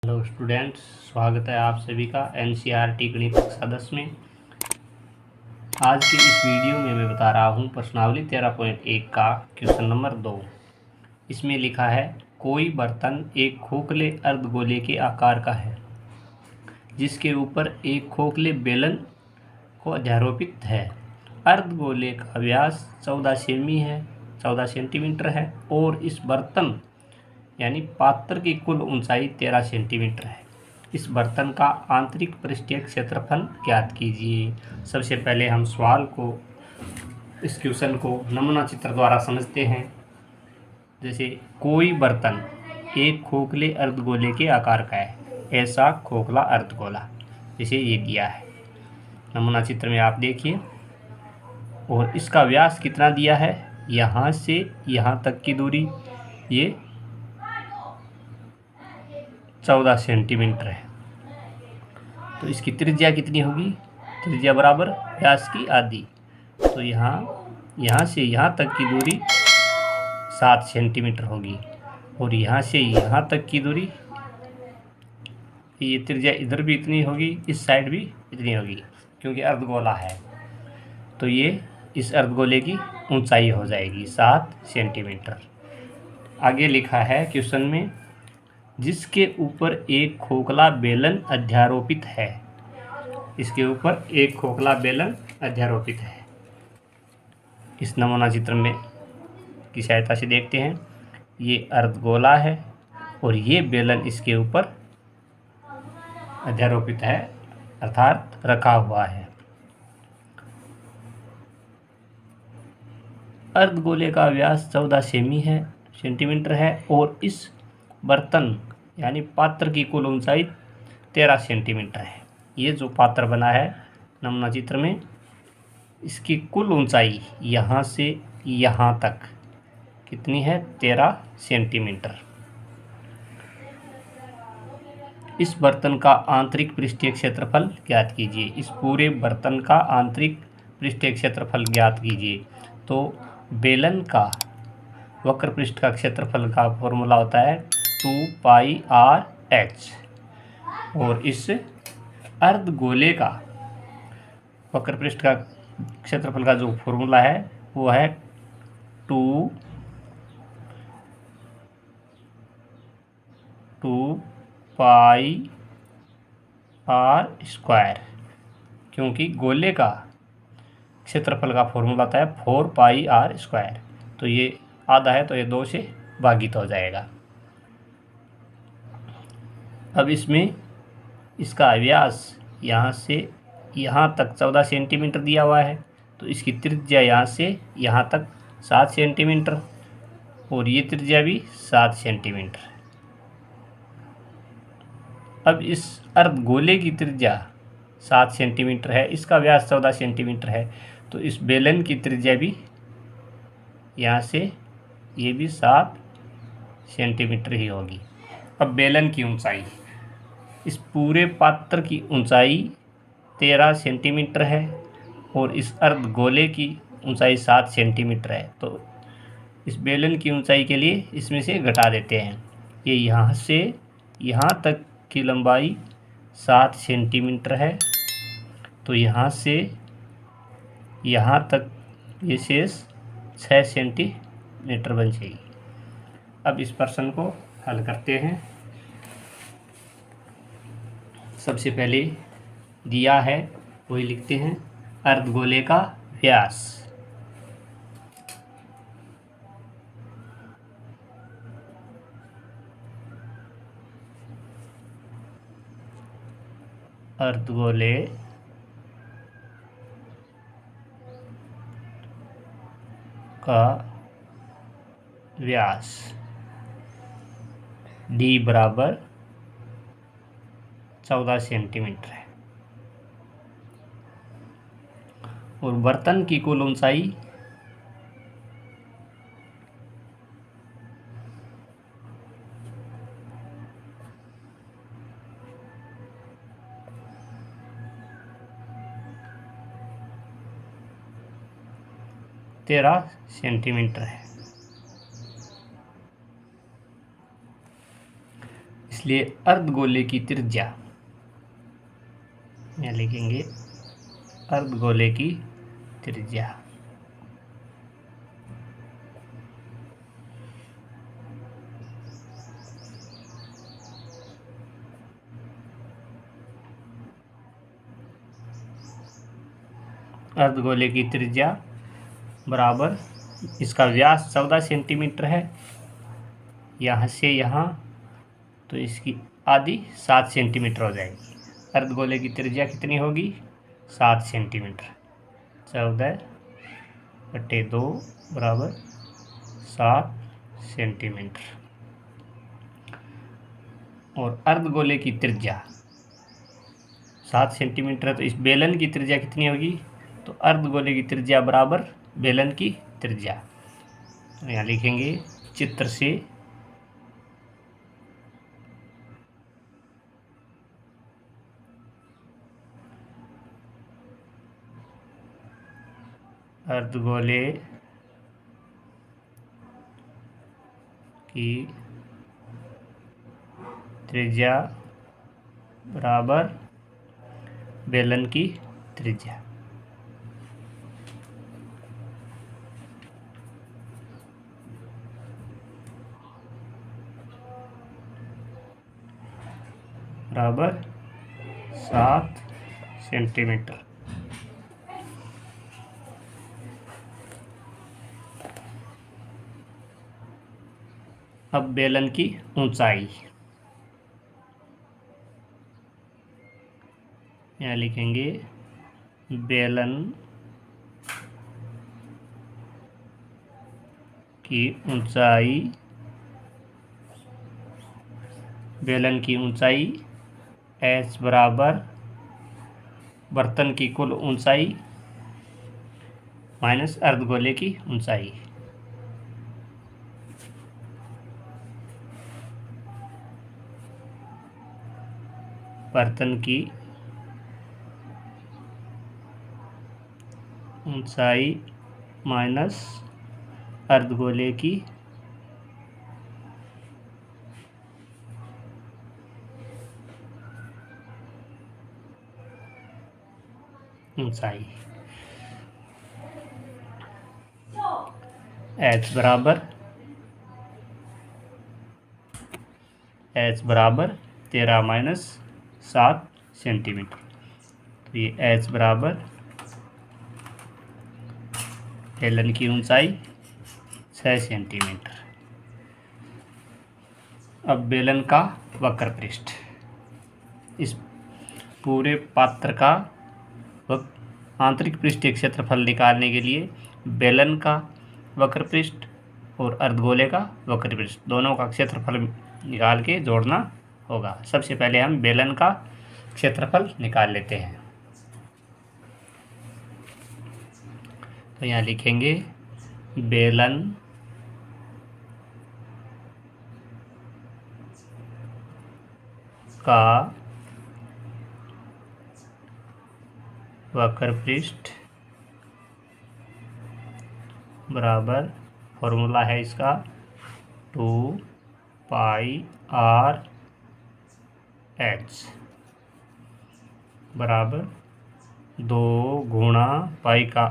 Hello students, स्वागत है आप सभी का एनसीईआरटी गणित कक्षा 10 में। आज के इस वीडियो में मैं बता रहा हूँ प्रश्नावली 13.1 का क्वेश्चन नंबर 2। इसमें लिखा है कोई बर्तन एक खोखले अर्धगोले के आकार का है जिसके ऊपर एक खोखले बेलन को अध्यारोपित है। अर्धगोले का व्यास 14 सेंटीमीटर है और इस बर्तन यानी पात्र की कुल ऊंचाई 13 सेंटीमीटर है। इस बर्तन का आंतरिक पृष्ठीय क्षेत्रफल ज्ञात कीजिए। सबसे पहले हम सवाल को, इस क्वेश्चन को नमूना चित्र द्वारा समझते हैं। जैसे कोई बर्तन एक खोखले अर्धगोले के आकार का है, ऐसा खोखला अर्धगोला, जैसे ये दिया है नमूना चित्र में, आप देखिए। और इसका व्यास कितना दिया है, यहाँ से यहाँ तक की दूरी ये 14 सेंटीमीटर है। तो इसकी त्रिज्या कितनी होगी, त्रिज्या बराबर व्यास की आधी। तो यहाँ से यहाँ तक की दूरी 7 सेंटीमीटर होगी और यहाँ से यहाँ तक की दूरी, ये त्रिज्या इधर भी इतनी होगी, इस साइड भी इतनी होगी, क्योंकि अर्धगोला है। तो ये इस अर्धगोले की ऊंचाई हो जाएगी 7 सेंटीमीटर। आगे लिखा है क्वेश्चन में, जिसके ऊपर एक खोखला बेलन अध्यारोपित है। इसके ऊपर एक खोखला बेलन अध्यारोपित है। इस नमूना चित्र में की सहायता से देखते हैं। ये अर्धगोला है और ये बेलन इसके ऊपर अध्यारोपित है, अर्थात रखा हुआ है। अर्धगोले का व्यास 14 सेंटीमीटर है और इस बर्तन यानी पात्र की कुल ऊंचाई 13 सेंटीमीटर है। ये जो पात्र बना है नमूना चित्र में, इसकी कुल ऊंचाई यहाँ से यहाँ तक कितनी है, 13 सेंटीमीटर। इस बर्तन का आंतरिक पृष्ठीय क्षेत्रफल ज्ञात कीजिए। इस पूरे बर्तन का आंतरिक पृष्ठीय क्षेत्रफल ज्ञात कीजिए। तो बेलन का वक्र पृष्ठ का क्षेत्रफल का फॉर्मूला होता है 2πr/h और इस अर्धगोले का वक्र पृष्ठ का क्षेत्रफल का जो फॉर्मूला है वो है 2πr², क्योंकि गोले का क्षेत्रफल का फॉर्मूला आता है 4πr²। तो ये आधा है तो ये 2 से भागित हो जाएगा। अब इसमें इसका व्यास यहाँ से यहाँ तक 14 सेंटीमीटर दिया हुआ है, तो इसकी त्रिज्या यहाँ से यहाँ तक 7 सेंटीमीटर और ये त्रिज्या भी 7 सेंटीमीटर। अब इस अर्धगोले की त्रिज्या 7 सेंटीमीटर है, इसका व्यास 14 सेंटीमीटर है, तो इस बेलन की त्रिज्या भी यहाँ से ये भी 7 सेंटीमीटर ही होगी। अब बेलन की ऊंचाई, इस पूरे पात्र की ऊंचाई 13 सेंटीमीटर है और इस अर्धगोले की ऊंचाई 7 सेंटीमीटर है। तो इस बेलन की ऊंचाई के लिए इसमें से घटा देते हैं। ये यहाँ से यहाँ तक की लंबाई 7 सेंटीमीटर है, तो यहाँ से यहाँ तक ये शेष 6 सेंटीमीटर बन जाएगी। अब इस प्रश्न को हल करते हैं। सबसे पहले दिया है वही लिखते हैं, अर्धगोले का व्यास। अर्धगोले का व्यास d बराबर 14 सेंटीमीटर है और बर्तन की कुल ऊंचाई 13 सेंटीमीटर है। इसलिए अर्धगोले की त्रिज्या, यहाँ लिखेंगे अर्धगोले की त्रिज्या अर्धगोले की त्रिज्या बराबर, इसका व्यास 14 सेंटीमीटर है, यहाँ से यहाँ, तो इसकी आधी 7 सेंटीमीटर हो जाएगी। अर्धगोले की त्रिज्या कितनी होगी? 7 सेंटीमीटर। 14/2 बराबर 7 सेंटीमीटर। और अर्धगोले की त्रिज्या 7 सेंटीमीटर है, तो इस बेलन की त्रिज्या कितनी होगी? तो अर्धगोले की त्रिज्या बराबर बेलन की त्रिज्या। तो यहाँ लिखेंगे चित्र से अर्धगोले की त्रिज्या बराबर बेलन की त्रिज्या। बराबर 7 सेंटीमीटर। अब बेलन की ऊंचाई, यहाँ लिखेंगे बेलन की ऊंचाई, बेलन की ऊंचाई h बराबर बर्तन की कुल ऊंचाई माइनस अर्धगोले की ऊंचाई। बर्तन की ऊंचाई माइनस अर्धगोले की ऊंचाई। h बराबर 13 माइनस 7 सेंटीमीटर। तो ये h बराबर बेलन की ऊंचाई 6 सेंटीमीटर। अब बेलन का वक्र पृष्ठ, इस पूरे पात्र का आंतरिक पृष्ठीय क्षेत्रफल निकालने के लिए बेलन का वक्र पृष्ठ और अर्धगोले का वक्र पृष्ठ दोनों का क्षेत्रफल निकाल के जोड़ना होगा। सबसे पहले हम बेलन का क्षेत्रफल निकाल लेते हैं। तो यहाँ लिखेंगे बेलन का वक्र पृष्ठ बराबर, फॉर्मूला है इसका 2πr/h बराबर 2 गुणा पाई का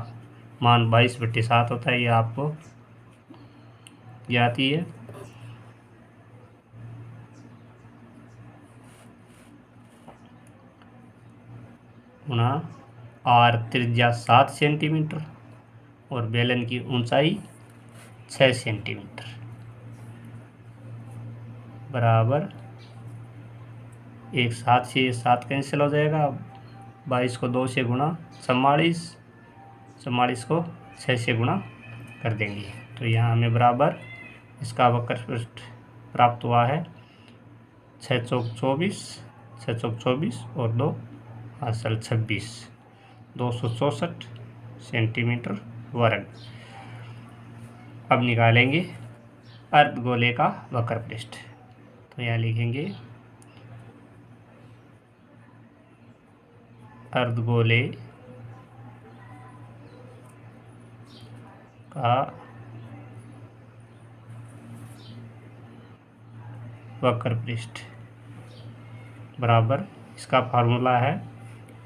मान 22/7 होता है, ये आपको याद ही है। गुणा r त्रिज्या 7 सेंटीमीटर और बेलन की ऊंचाई 6 सेंटीमीटर बराबर, एक 7 से 7 कैंसिल हो जाएगा, 22 को 2 से गुणा 44 को 6 से गुणा कर देंगे। तो यहाँ हमें बराबर इसका वक्र पृष्ठ प्राप्त हुआ है 6 चौक 24 और 2 असल 26, 264 सेंटीमीटर वर्ग। अब निकालेंगे अर्धगोले का वक्र पृष्ठ। तो यहाँ लिखेंगे अर्धगोले का वक्र पृष्ठ बराबर, इसका फार्मूला है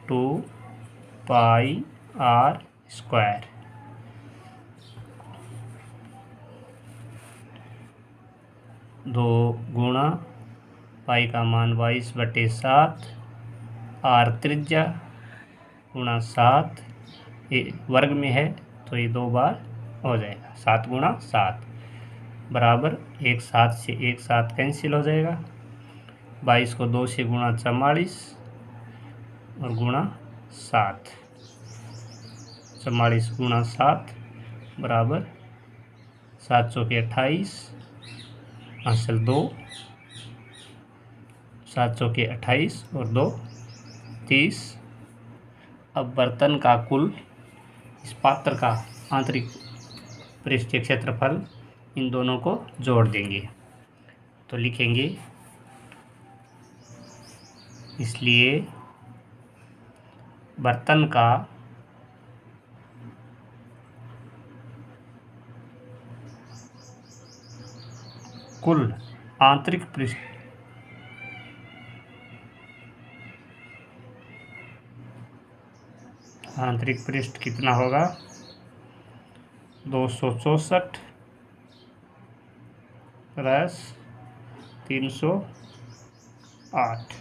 2πr²। 2 गुणा पाई का मान 22/7, आर त्रिज्या गुणा 7, ये वर्ग में है तो ये 2 बार हो जाएगा, 7 गुणा 7 बराबर, एक 7 से एक 7 कैंसिल हो जाएगा, 22 को 2 से गुणा 44 और गुणा 7, 44 गुणा 7 बराबर 7 चौके 28, हासिल 2, 7 चौके 28 और 2 30। अब बर्तन का कुल, इस पात्र का आंतरिक पृष्ठीय क्षेत्रफल, इन दोनों को जोड़ देंगे तो लिखेंगे, इसलिए बर्तन का कुल आंतरिक पृष्ठ कितना होगा, 264 प्लस 308,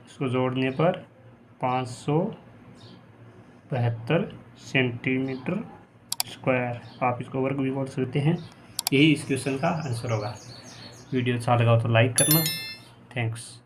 इसको जोड़ने पर 572 सेंटीमीटर स्क्वायर। आप इसको वर्ग भी बोल सकते हैं। यही इस क्वेश्चन का आंसर होगा। वीडियो अच्छा लगा तो लाइक करना। थैंक्स।